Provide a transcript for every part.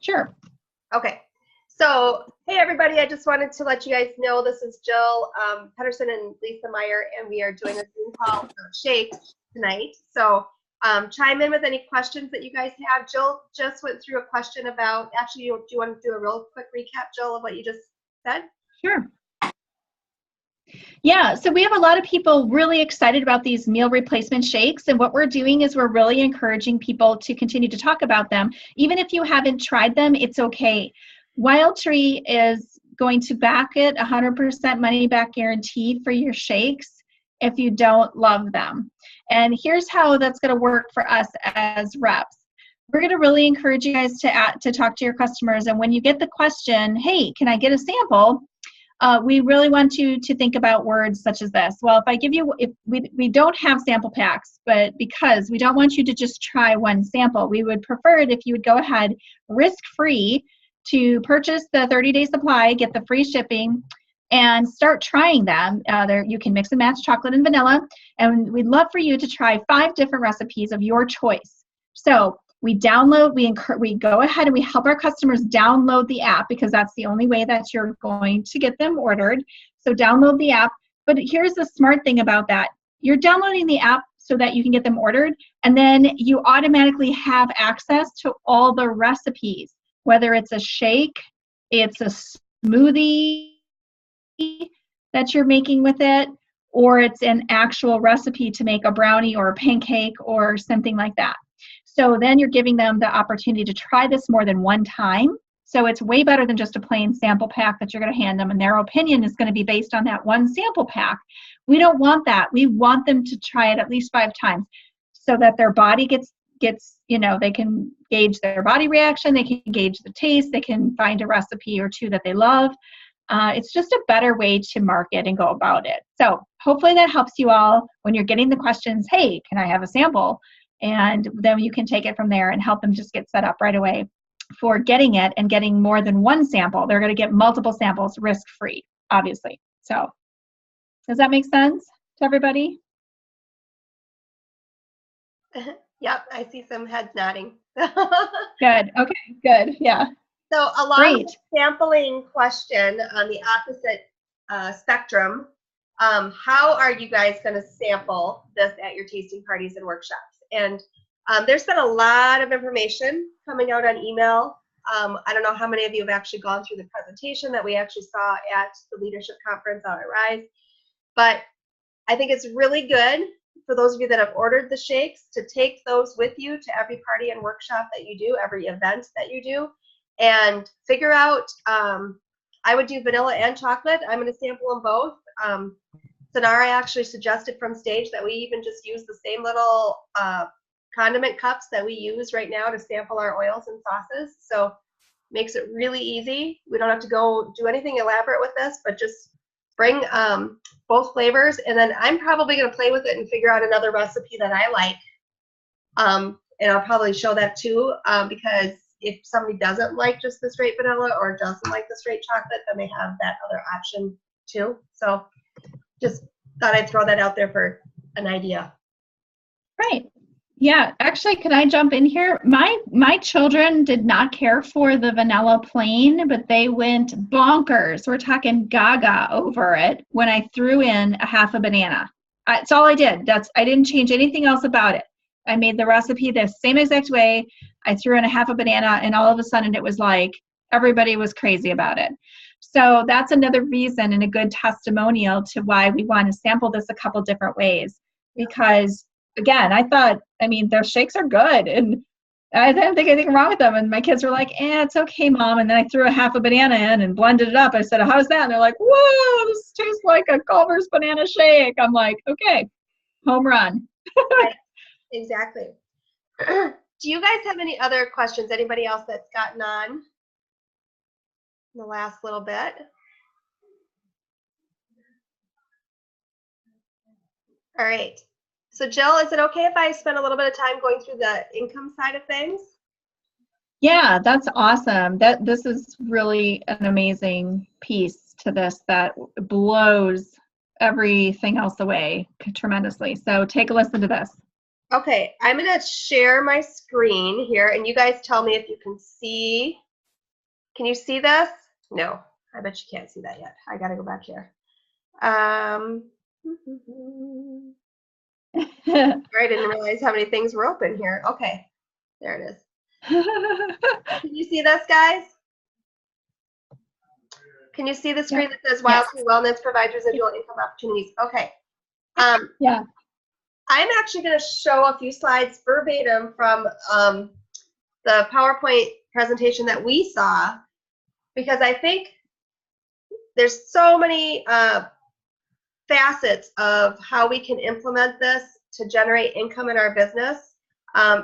Sure. Okay. So, hey everybody, I just wanted to let you guys know this is Jill Pedersen and Lisa Meyer, and we are doing a Zoom call about shakes tonight. So chime in with any questions that you guys have. Jill just went through a question about, actually, do you want to do a real quick recap, Jill, of what you just said? Sure. Yeah, so we have a lot of people really excited about these meal replacement shakes, and what we're doing is we're really encouraging people to continue to talk about them. Even if you haven't tried them, it's okay. Wild Tree is going to back it 100% money back guarantee for your shakes if you don't love them. And here's how that's going to work for us as reps. We're going to really encourage you guys to talk to your customers, and when you get the question, hey, can I get a sample? We really want you to think about words such as this. Well, if we don't have sample packs, but because we don't want you to just try one sample, we would prefer it if you would go ahead risk-free to purchase the 30-day supply, get the free shipping, and start trying them. You can mix and match chocolate and vanilla, and we'd love for you to try 5 different recipes of your choice. So we go ahead and we help our customers download the app, because that's the only way that you're going to get them ordered. So download the app. But here's the smart thing about that. You're downloading the app so that you can get them ordered, and then you automatically have access to all the recipes, whether it's a shake, it's a smoothie that you're making with it, or it's an actual recipe to make a brownie or a pancake or something like that. So then you're giving them the opportunity to try this more than one time. So it's way better than just a plain sample pack that you're going to hand them, and their opinion is going to be based on that one sample pack. We don't want that. We want them to try it at least 5 times so that their body gets, they can gauge their body reaction, they can gauge the taste, they can find a recipe or 2 that they love. It's just a better way to market and go about it. So hopefully that helps you all when you're getting the questions, hey, can I have a sample? And then you can take it from there and help them just get set up right away for getting it and getting more than one sample. They're going to get multiple samples risk-free, obviously. So does that make sense to everybody? Yep, I see some heads nodding. Good. Okay, good. Yeah. So along with the sampling question on the opposite spectrum, how are you guys going to sample this at your tasting parties and workshops? And there's been a lot of information coming out on email. I don't know how many of you have actually gone through the presentation that we actually saw at the leadership conference out at Rise, but I think it's really good for those of you that have ordered the shakes to take those with you to every party and workshop that you do, every event that you do, and figure out, I would do vanilla and chocolate. I'm going to sample them both. Sonara actually suggested from stage that we even just use the same little condiment cups that we use right now to sample our oils and sauces. So makes it really easy. We don't have to go do anything elaborate with this, but just bring both flavors. And then I'm probably going to play with it and figure out another recipe that I like. And I'll probably show that too, because if somebody doesn't like just the straight vanilla or doesn't like the straight chocolate, then they have that other option too. So just thought I'd throw that out there for an idea. Right. Yeah, actually, can I jump in here? My children did not care for the vanilla plain, but they went bonkers. We're talking gaga over it when I threw in a half a banana. That's all I did. I didn't change anything else about it. I made the recipe the same exact way. I threw in a half a banana, and all of a sudden it was like everybody was crazy about it. So that's another reason and a good testimonial to why we want to sample this a couple different ways. Because again, their shakes are good, and I didn't think anything wrong with them. And my kids were like, it's okay, Mom. And then I threw a half a banana in and blended it up. I said, how's that? And they're like, whoa, this tastes like a Culver's banana shake. I'm like, okay, home run. Right. Exactly. Do you guys have any other questions? Anybody else that's gotten on in the last little bit? All right. So Jill, is it okay if I spend a little bit of time going through the income side of things? Yeah, that's awesome. This is really an amazing piece to this that blows everything else away tremendously. So take a listen to this. Okay, I'm going to share my screen here, and you guys tell me if you can see Can you see this? No, I bet you can't see that yet. I got to go back here. I didn't realize how many things were open here. Okay, there it is. Can you see this, guys? Can you see the screen that says Wild Tree Wellness provides residual income opportunities? Okay. Yeah. I'm actually going to show a few slides verbatim from the PowerPoint presentation that we saw, because I think there's so many facets of how we can implement this to generate income in our business.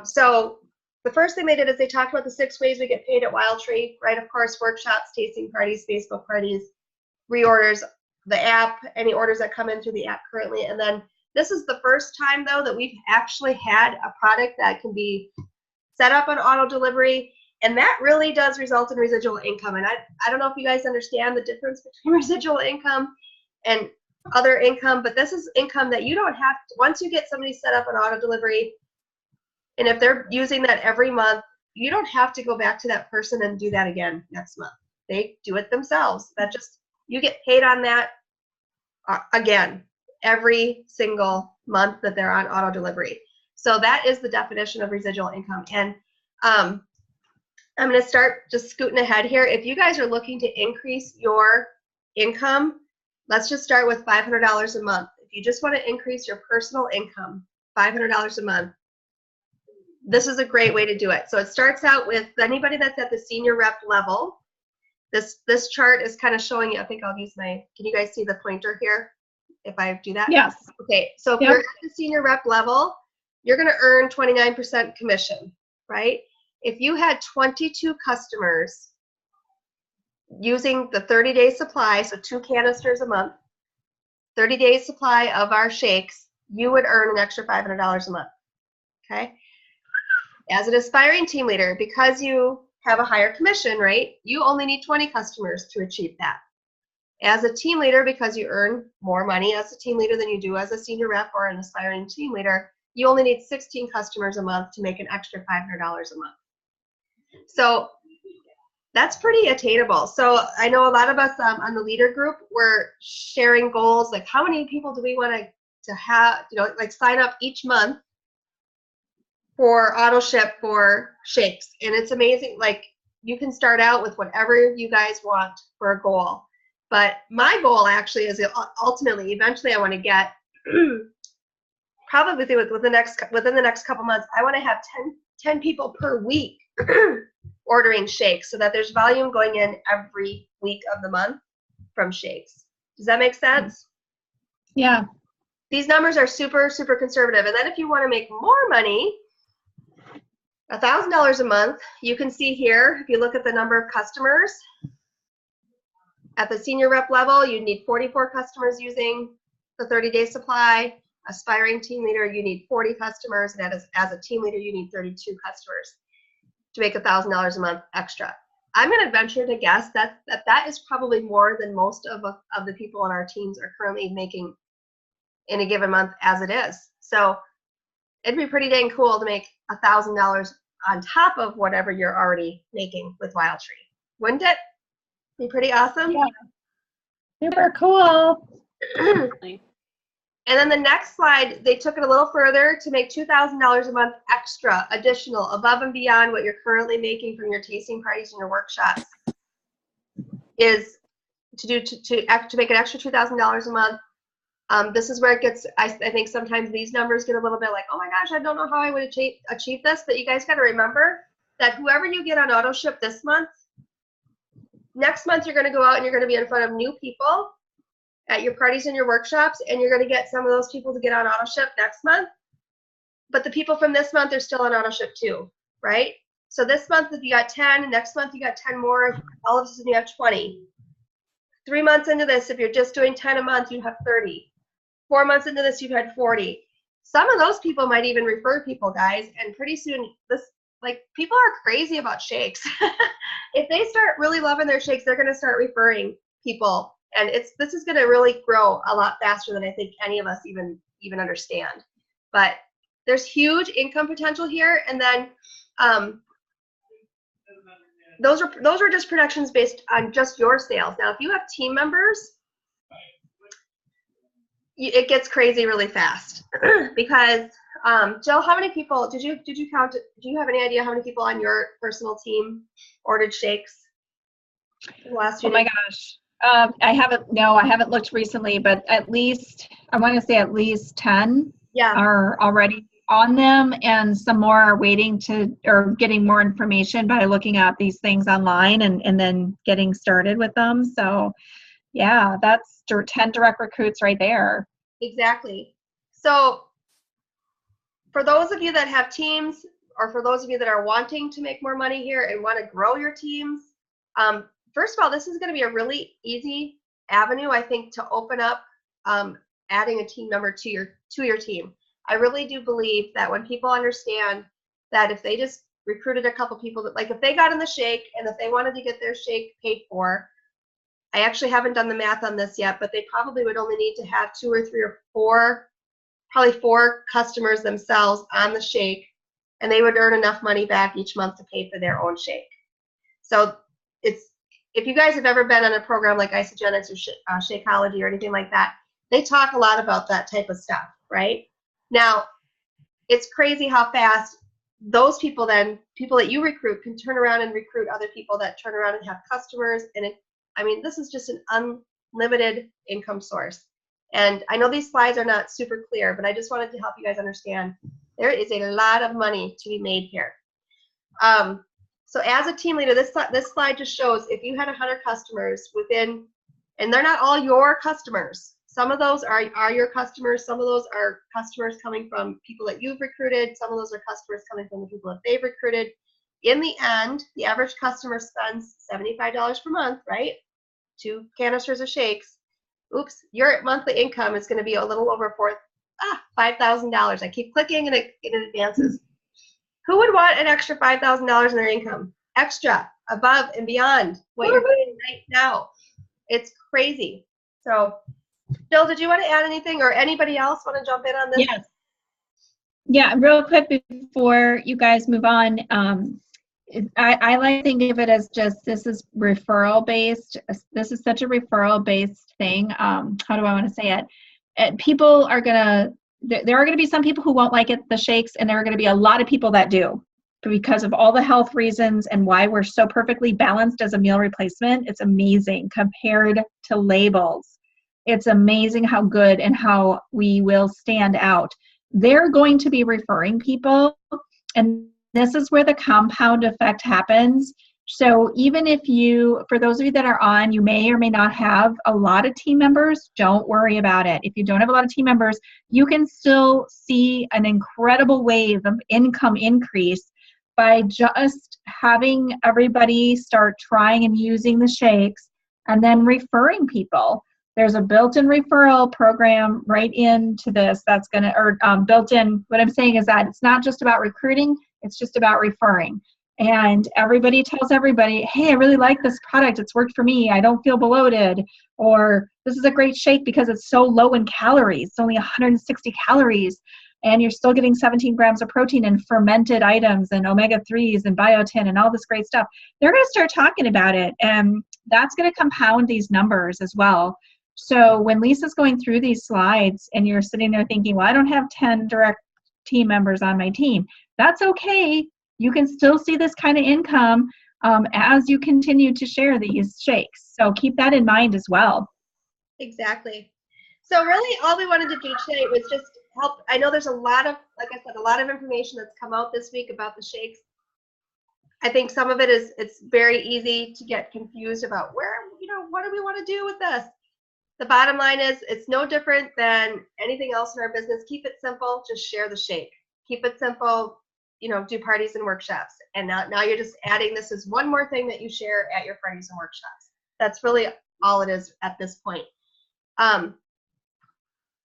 So the first thing they did is they talked about the 6 ways we get paid at Wild Tree, right? Of course, workshops, tasting parties, Facebook parties, reorders, the app, any orders that come in through the app currently. And then this is the first time, though, that we've actually had a product that can be set up on auto delivery. And that really does result in residual income. And I don't know if you guys understand the difference between residual income and other income, but this is income that you don't have to, once you get somebody set up on auto delivery, and if they're using that every month, you don't have to go back to that person and do that again next month. They do it themselves. That just, you get paid on that again every single month that they're on auto delivery. So that is the definition of residual income. And I'm going to start just scooting ahead here. If you guys are looking to increase your income, let's just start with $500 a month. If you just want to increase your personal income, $500 a month, this is a great way to do it. So it starts out with anybody that's at the senior rep level. This chart is kind of showing you, I think I'll use my, can you guys see the pointer here if I do that? Yes. Okay, so if you're at the senior rep level, you're going to earn 29% commission, right? If you had 22 customers using the 30-day supply, so 2 canisters a month, 30-day supply of our shakes, you would earn an extra $500 a month, okay? As an aspiring team leader, because you have a higher commission rate, you only need 20 customers to achieve that. As a team leader, because you earn more money as a team leader than you do as a senior rep or an aspiring team leader, you only need 16 customers a month to make an extra $500 a month. So that's pretty attainable. So I know a lot of us on the leader group, we're sharing goals, like how many people do we want to have, you know, like sign up each month for auto ship for shakes. And it's amazing, like you can start out with whatever you guys want for a goal. But my goal actually is ultimately, eventually I want to get, probably within the next couple months, I want to have 10 people per week ordering shakes so that there's volume going in every week of the month from shakes. Does that make sense? Yeah. These numbers are super, super conservative. And then if you want to make more money, $1,000 a month, you can see here, if you look at the number of customers, at the senior rep level, you need 44 customers using the 30-day supply. Aspiring team leader, you need 40 customers, and as a team leader, you need 32 customers to make $1,000 a month extra. I'm going to venture to guess that is probably more than most of the people on our teams are currently making in a given month as it is. So it'd be pretty dang cool to make $1,000 on top of whatever you're already making with Wild Tree. Wouldn't it be pretty awesome? Yeah. Super cool. And then the next slide, they took it a little further to make $2,000 a month extra, additional, above and beyond what you're currently making from your tasting parties and your workshops, is to make an extra $2,000 a month. This is where it gets, I think sometimes these numbers get a little bit like, oh my gosh, I don't know how I would achieve this, but you guys got to remember that whoever you get on auto ship this month, next month you're going to go out and you're going to be in front of new people at your parties and your workshops, and you're going to get some of those people to get on auto ship next month. But the people from this month are still on auto ship too, right? So this month if you got 10, next month you got 10 more, all of a sudden you have 20. 3 months into this, if you're just doing 10 a month, you have 30. 4 months into this, you've had 40. Some of those people might even refer people, guys, and pretty soon people are crazy about shakes. If they start really loving their shakes, they're going to start referring people. And this is going to really grow a lot faster than I think any of us even understand. But there's huge income potential here. And then those are just projections based on just your sales. Now, if you have team members, it gets crazy really fast because Jill, how many people did you count? Do you have any idea how many people on your personal team ordered shakes the last few days? Oh my gosh. I haven't looked recently, but at least, I want to say at least 10 are already on them, and some more are waiting or getting more information by looking at these things online and then getting started with them. So yeah, that's 10 direct recruits right there. Exactly. So for those of you that have teams, or for those of you that are wanting to make more money here and want to grow your teams, first of all, this is going to be a really easy avenue, I think, to open up adding a team member to your team. I really do believe that when people understand that if they just recruited a couple people, that, like, if they got in the shake and if they wanted to get their shake paid for, I actually haven't done the math on this yet, but they probably would only need to have 2 or 3 or 4, probably 4 customers themselves on the shake, and they would earn enough money back each month to pay for their own shake. So if you guys have ever been on a program like Isagenix or Shakeology or anything like that, they talk a lot about that type of stuff, right? Now, it's crazy how fast those people that you recruit can turn around and recruit other people that turn around and have customers. And this is just an unlimited income source. And I know these slides are not super clear, but I just wanted to help you guys understand there is a lot of money to be made here. So as a team leader, this slide just shows if you had 100 customers within, and they're not all your customers. Some of those are your customers. Some of those are customers coming from people that you've recruited. Some of those are customers coming from the people that they've recruited. In the end, the average customer spends $75 per month, right? 2 canisters of shakes. Oops, your monthly income is going to be a little over $5,000. I keep clicking and it advances. Who would want an extra $5,000 in their income? Extra, above and beyond what you're doing right now. It's crazy. So, Jill, did you want to add anything, or anybody else want to jump in on this? Yes. Yeah, real quick before you guys move on, I like to think of it as just, this is referral based. This is such a referral based thing. How do I want to say it? People are there are going to be some people who won't like the shakes, and there are going to be a lot of people that do, because of all the health reasons and why we're so perfectly balanced as a meal replacement. It's amazing compared to labels. It's amazing how good and how we will stand out. They're going to be referring people, and this is where the compound effect happens. So even if for those of you that are on, you may or may not have a lot of team members, don't worry about it. If you don't have a lot of team members, you can still see an incredible wave of income increase by just having everybody start trying and using the shakes and then referring people. There's a built-in referral program right into this that's going to, built-in. What I'm saying is that it's not just about recruiting, it's just about referring. And everybody tells everybody, hey, I really like this product. It's worked for me. I don't feel bloated. Or this is a great shake because it's so low in calories. It's only 160 calories. And you're still getting 17 grams of protein and fermented items and omega-3s and biotin and all this great stuff. They're going to start talking about it. And that's going to compound these numbers as well. So when Lisa's going through these slides and you're sitting there thinking, well, I don't have 10 direct team members on my team, that's okay. You can still see this kind of income as you continue to share these shakes. So keep that in mind as well. Exactly. So really all we wanted to do today was just help. I know there's a lot of, like I said, a lot of information that's come out this week about the shakes. I think some of it it's very easy to get confused about what do we want to do with this? The bottom line is it's no different than anything else in our business. Keep it simple. Just share the shake. Keep it simple. Do parties and workshops. And now you're just adding this as one more thing that you share at your parties and workshops. That's really all it is at this point.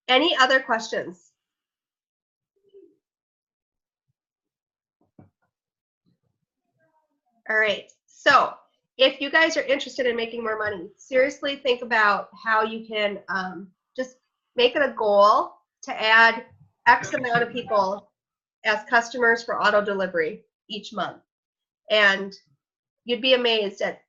Any other questions? All right. So if you guys are interested in making more money, seriously think about how you can just make it a goal to add X amount of people as customers for auto delivery each month. And you'd be amazed at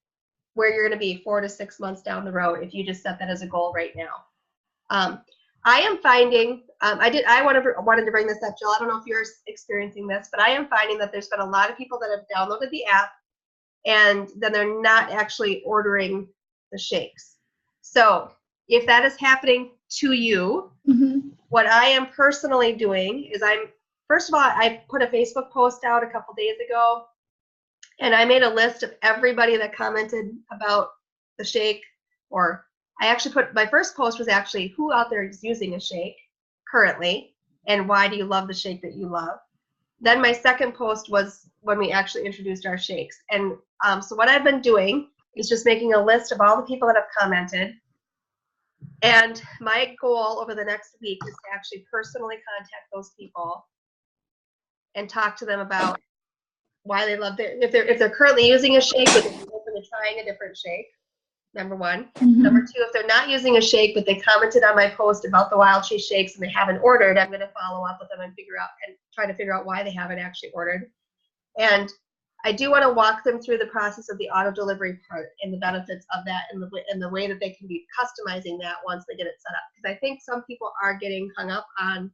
where you're going to be 4 to 6 months down the road if you just set that as a goal right now. I am finding, I wanted to bring this up, Jill. I don't know if you're experiencing this, but I am finding that there's been a lot of people that have downloaded the app and then they're not actually ordering the shakes. So if that is happening to you, what I am personally doing is first of all, I put a Facebook post out a couple days ago, and I made a list of everybody that commented about the shake, or I actually my first post was actually who out there is using a shake currently, and why do you love the shake that you love. Then my second post was when we actually introduced our shakes. And so what I've been doing is just making a list of all the people that have commented. And my goal over the next week is to actually personally contact those people and talk to them about why they love if they're currently using a shake, but they're open to trying a different shake. Number one. Number two, if they're not using a shake, but they commented on my post about the Wild Tree shakes and they haven't ordered, I'm going to follow up with them and try to figure out why they haven't actually ordered. And I do want to walk them through the process of the auto delivery part and the benefits of that and the way that they can be customizing that once they get it set up. Because I think some people are getting hung up on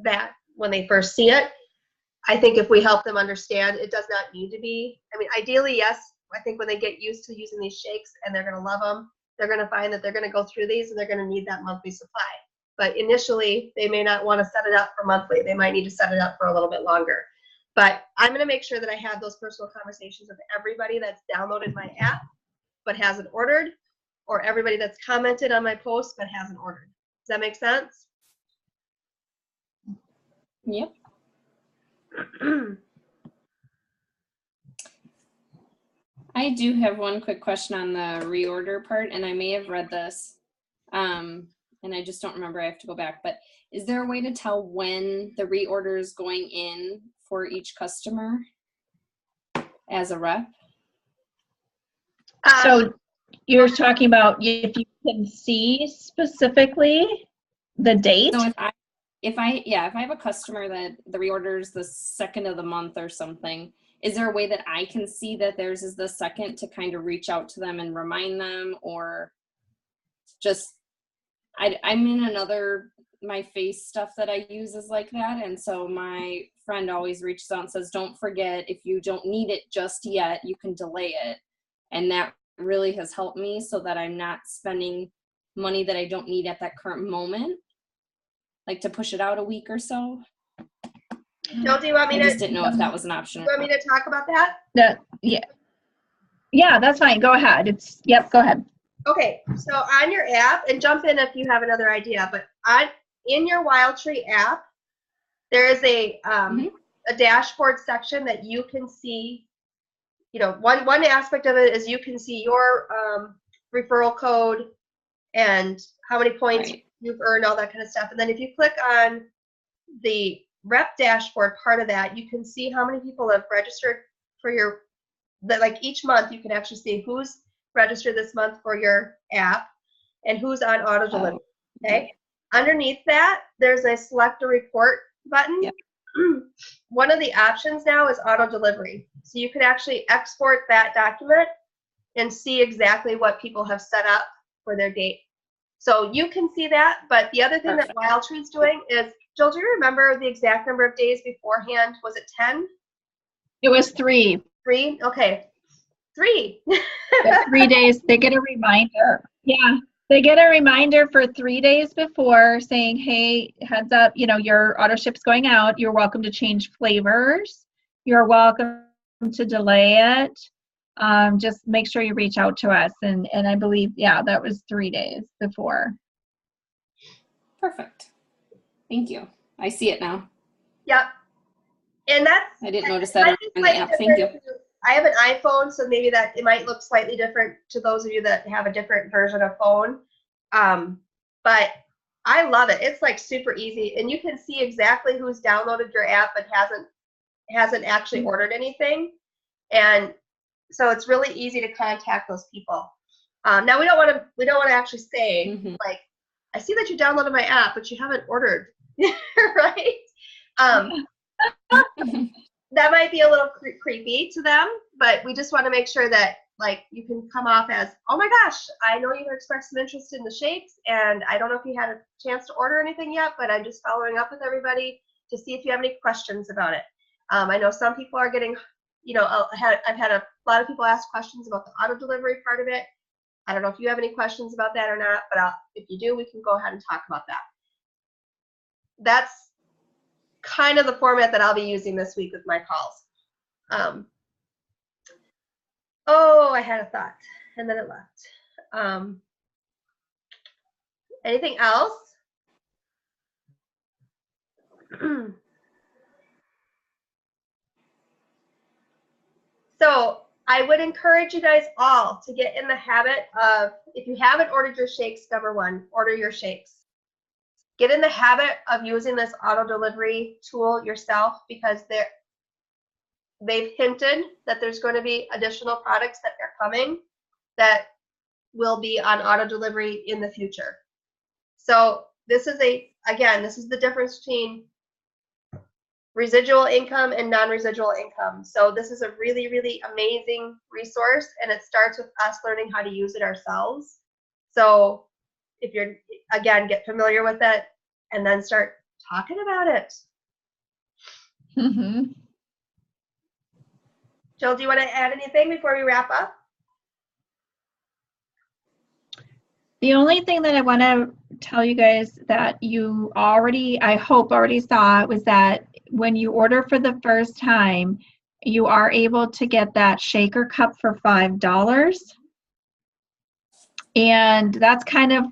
that when they first see it. I think if we help them understand, it does not need to be. I mean, ideally, yes. I think when they get used to using these shakes and they're going to love them, they're going to find that they're going to go through these and they're going to need that monthly supply. But initially, they may not want to set it up for monthly. They might need to set it up for a little bit longer. But I'm going to make sure that I have those personal conversations with everybody that's downloaded my app but hasn't ordered, or everybody that's commented on my post but hasn't ordered. Does that make sense? Yep. I do have one quick question on the reorder part, and I may have read this, and I just don't remember. I have to go back. But is there a way to tell when the reorder is going in for each customer as a rep? So you're talking about if you can see specifically the date? So if I have a customer that the reorder is the 2nd of the month or something, is there a way that I can see that theirs is the 2nd to kind of reach out to them and remind them, or just, I'm in my face stuff that I use is like that. And so my friend always reaches out and says, don't forget, if you don't need it just yet, you can delay it. And that really has helped me so that I'm not spending money that I don't need at that current moment, like to push it out a week or so. Jill, do you want me I just didn't know if that was an option. Do you want me to talk about that? Yeah, that's fine. Go ahead. Go ahead. Okay, so on your app, and jump in if you have another idea, but in your Wild Tree app, there is a dashboard section that you can see. You know, one aspect of it is you can see your referral code and how many points you've earned, all that kind of stuff. And then if you click on the rep dashboard part of that, you can see how many people have registered for like each month you can actually see who's registered this month for your app and who's on auto delivery. Okay. Underneath that, there's a select a report button. Yep. One of the options now is auto delivery. So you can actually export that document and see exactly what people have set up for their date. So you can see that, but the other thing that Wild Tree is doing is, Jill, do you remember the exact number of days beforehand? Was it 10? It was 3. 3? Okay. 3. 3 days. They get a reminder. Yeah. They get a reminder for 3 days before saying, hey, heads up, your auto ship's going out. You're welcome to change flavors. You're welcome to delay it. Just make sure you reach out to us. And I believe, that was 3 days before. Perfect. Thank you. I see it now. Yep. And I didn't notice that on the app. Thank you. I have an iPhone, so maybe it might look slightly different to those of you that have a different version of phone. But I love it. It's like super easy, and you can see exactly who's downloaded your app but hasn't actually ordered anything. And so it's really easy to contact those people. Now we don't want to actually say like, I see that you downloaded my app, but you haven't ordered, right? that might be a little creepy to them, but we just want to make sure that like you can come off as, oh my gosh, I know you expressed some interest in the shakes, and I don't know if you had a chance to order anything yet, but I'm just following up with everybody to see if you have any questions about it. I know some people are getting, I've had a lot of people ask questions about the auto delivery part of it. I don't know if you have any questions about that or not, but if you do, we can go ahead and talk about that. That's kind of the format that I'll be using this week with my calls. Oh, I had a thought and then it left. Anything else? So I would encourage you guys all to get in the habit of, if you haven't ordered your shakes, number one, order your shakes. Get in the habit of using this auto delivery tool yourself, because they've hinted that there's going to be additional products that are coming that will be on auto delivery in the future. So this is this is the difference between residual income and non-residual income. So this is a really, really amazing resource, and it starts with us learning how to use it ourselves. So if you're, again, get familiar with it and then start talking about it. Mm-hmm. Jill, do you want to add anything before we wrap up? The only thing that I want to tell you guys that you already, I hope already saw, was that when you order for the first time, you are able to get that shaker cup for $5. And that's kind of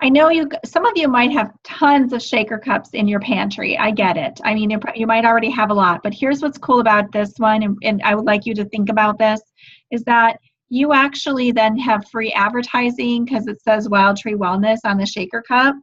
I know some of you might have tons of shaker cups in your pantry. I get it. I mean, you might already have a lot, but here's what's cool about this one, and I would like you to think about this, is that you actually then have free advertising because it says Wild Tree Wellness on the shaker cup.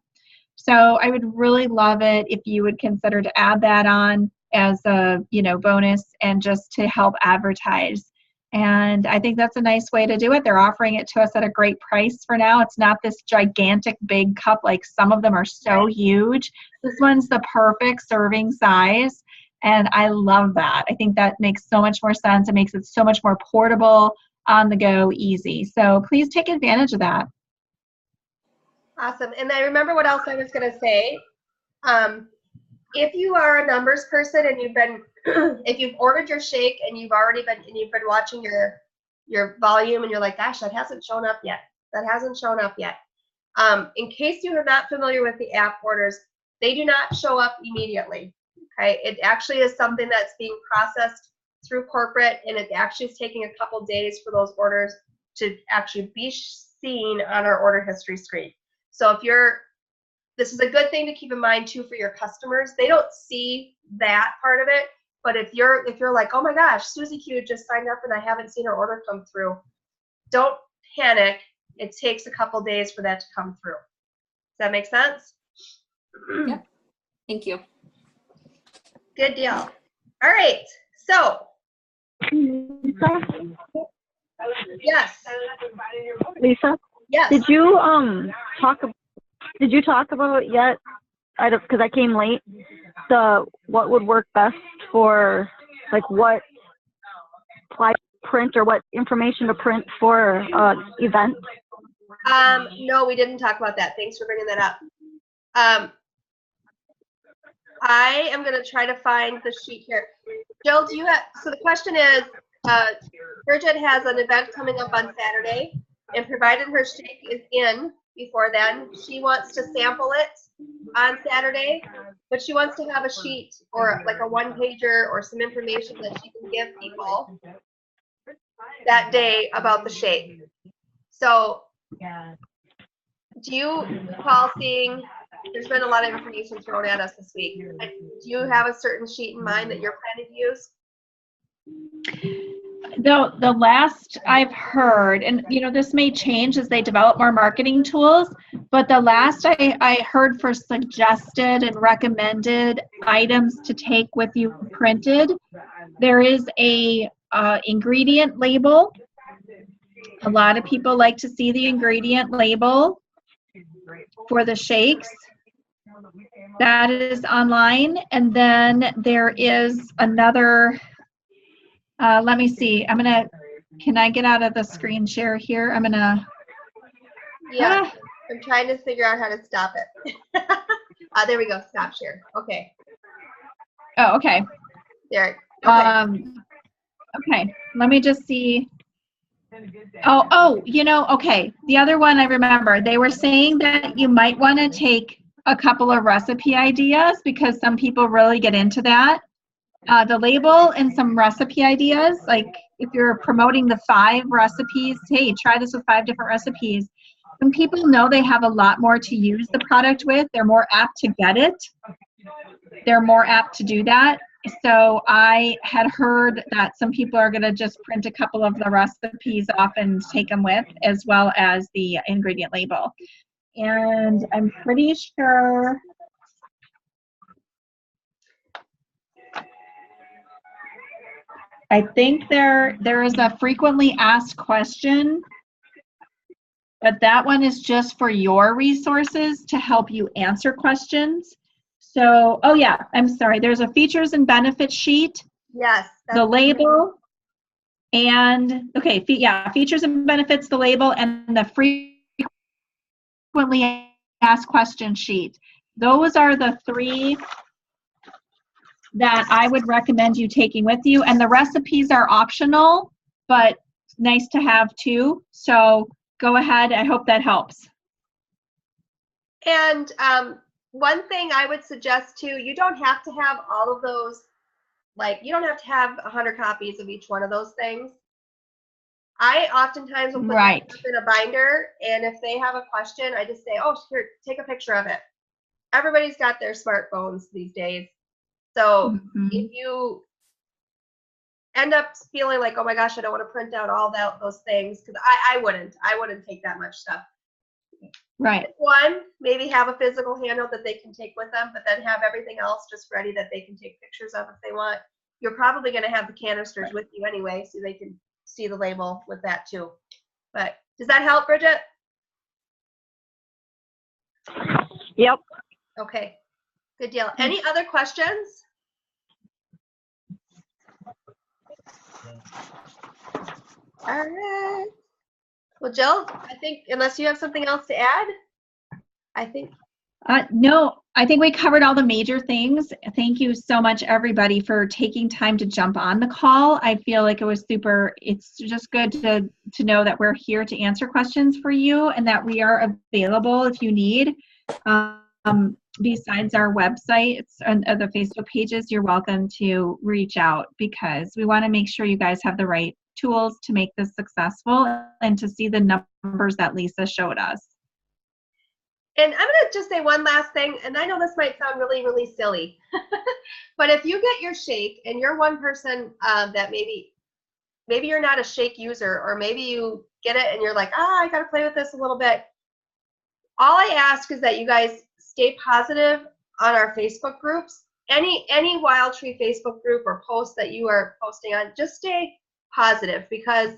So I would really love it if you would consider to add that on as a bonus, and just to help advertise. And I think that's a nice way to do it. They're offering it to us at a great price for now. It's not this gigantic big cup like some of them are so huge. This one's the perfect serving size, and I love that. I think that makes so much more sense. It makes it so much more portable, on the go, easy. So please take advantage of that. Awesome. And I remember what else I was going to say. If you are a numbers person and if you've ordered your shake and you've been watching your volume and you're like, gosh, that hasn't shown up yet. In case you are not familiar with the app orders, they do not show up immediately. Okay. It actually is something that's being processed through corporate, and it actually is taking a couple days for those orders to actually be seen on our order history screen. So this is a good thing to keep in mind too for your customers. They don't see that part of it, but if you're like, oh my gosh, Susie Q just signed up and I haven't seen her order come through, don't panic. It takes a couple days for that to come through. Does that make sense? Yep. Thank you. Good deal. All right. So, yes. Lisa? Yes. Did you talk about yet, because I came late, what would work best for, like, what slide print or what information to print for event? No, we didn't talk about that. Thanks for bringing that up. I am going to try to find the sheet here. Jill, so the question is, Bridget has an event coming up on Saturday, and provided her shake is in before then, she wants to sample it on Saturday, but she wants to have a sheet or like a one-pager or some information that she can give people that day about the shake. So do you recall seeing, there's been a lot of information thrown at us this week. Do you have a certain sheet in mind that you're planning to use? The last I've heard, and this may change as they develop more marketing tools, but the last I heard for suggested and recommended items to take with you printed, there is a ingredient label. A lot of people like to see the ingredient label for the shakes. That is online. And then there is another, let me see. Can I get out of the screen share here? Yeah, I'm trying to figure out how to stop it. There we go. Stop share. Okay. Oh, okay. There. Okay. Okay. Let me just see. Oh, okay. The other one I remember, they were saying that you might want to take a couple of recipe ideas because some people really get into that. The label and some recipe ideas, like if you're promoting the 5 recipes, hey, try this with 5 different recipes. When people know they have a lot more to use the product with, they're more apt to get it. They're more apt to do that. So I had heard that some people are going to just print a couple of the recipes off and take them with, as well as the ingredient label. And I'm pretty sure I think there is a frequently asked question, but that one is just for your resources to help you answer questions. So, oh yeah, I'm sorry. There's a features and benefits sheet. Yes. The label and, okay, features and benefits, the label, and the frequently asked question sheet. Those are the 3 that I would recommend you taking with you. And the recipes are optional, but nice to have too. So go ahead. I hope that helps. And one thing I would suggest too, you don't have to have all of those, like you don't have to have 100 copies of each one of those things. I oftentimes will put them in a binder, and if they have a question, I just say, oh, here, take a picture of it. Everybody's got their smartphones these days. So if you end up feeling like, oh my gosh, I don't want to print out all those things, because I wouldn't take that much stuff. Right. One, maybe have a physical handout that they can take with them, but then have everything else just ready that they can take pictures of if they want. You're probably going to have the canisters with you anyway, so they can see the label with that too. But does that help, Bridget? Yep. Okay, good deal. Any other questions? All right. Well, Jill, I think unless you have something else to add, I think. No, I think we covered all the major things. Thank you so much, everybody, for taking time to jump on the call. I feel like it was super. It's just good to know that we're here to answer questions for you and that we are available if you need. Besides our websites and the Facebook pages, you're welcome to reach out because we want to make sure you guys have the right tools to make this successful and to see the numbers that Lisa showed us. And I'm going to just say one last thing, and I know this might sound really, really silly, but if you get your shake and you're one person that maybe you're not a shake user, or maybe you get it and you're like, I got to play with this a little bit. All I ask is that you guys stay positive on our Facebook groups. Any Wild Tree Facebook group or post that you are posting on, just stay positive, because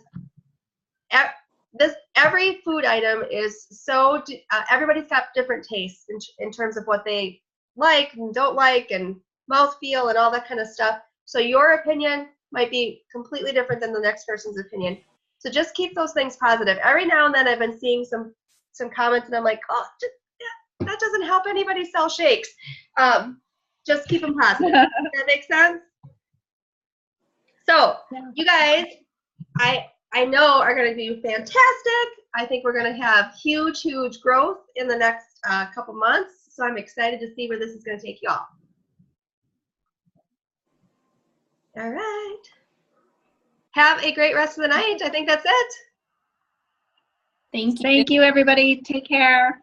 every food item is so everybody's got different tastes in terms of what they like and don't like and mouthfeel and all that kind of stuff. So your opinion might be completely different than the next person's opinion. So just keep those things positive. Every now and then I've been seeing some comments and I'm like, oh, that doesn't help anybody sell shakes. Just keep them positive. Does that make sense? So you guys, I know are going to be fantastic. I think we're going to have huge, huge growth in the next couple months. So I'm excited to see where this is going to take you all. All right. Have a great rest of the night. I think that's it. Thank you. Thank you, everybody. Take care.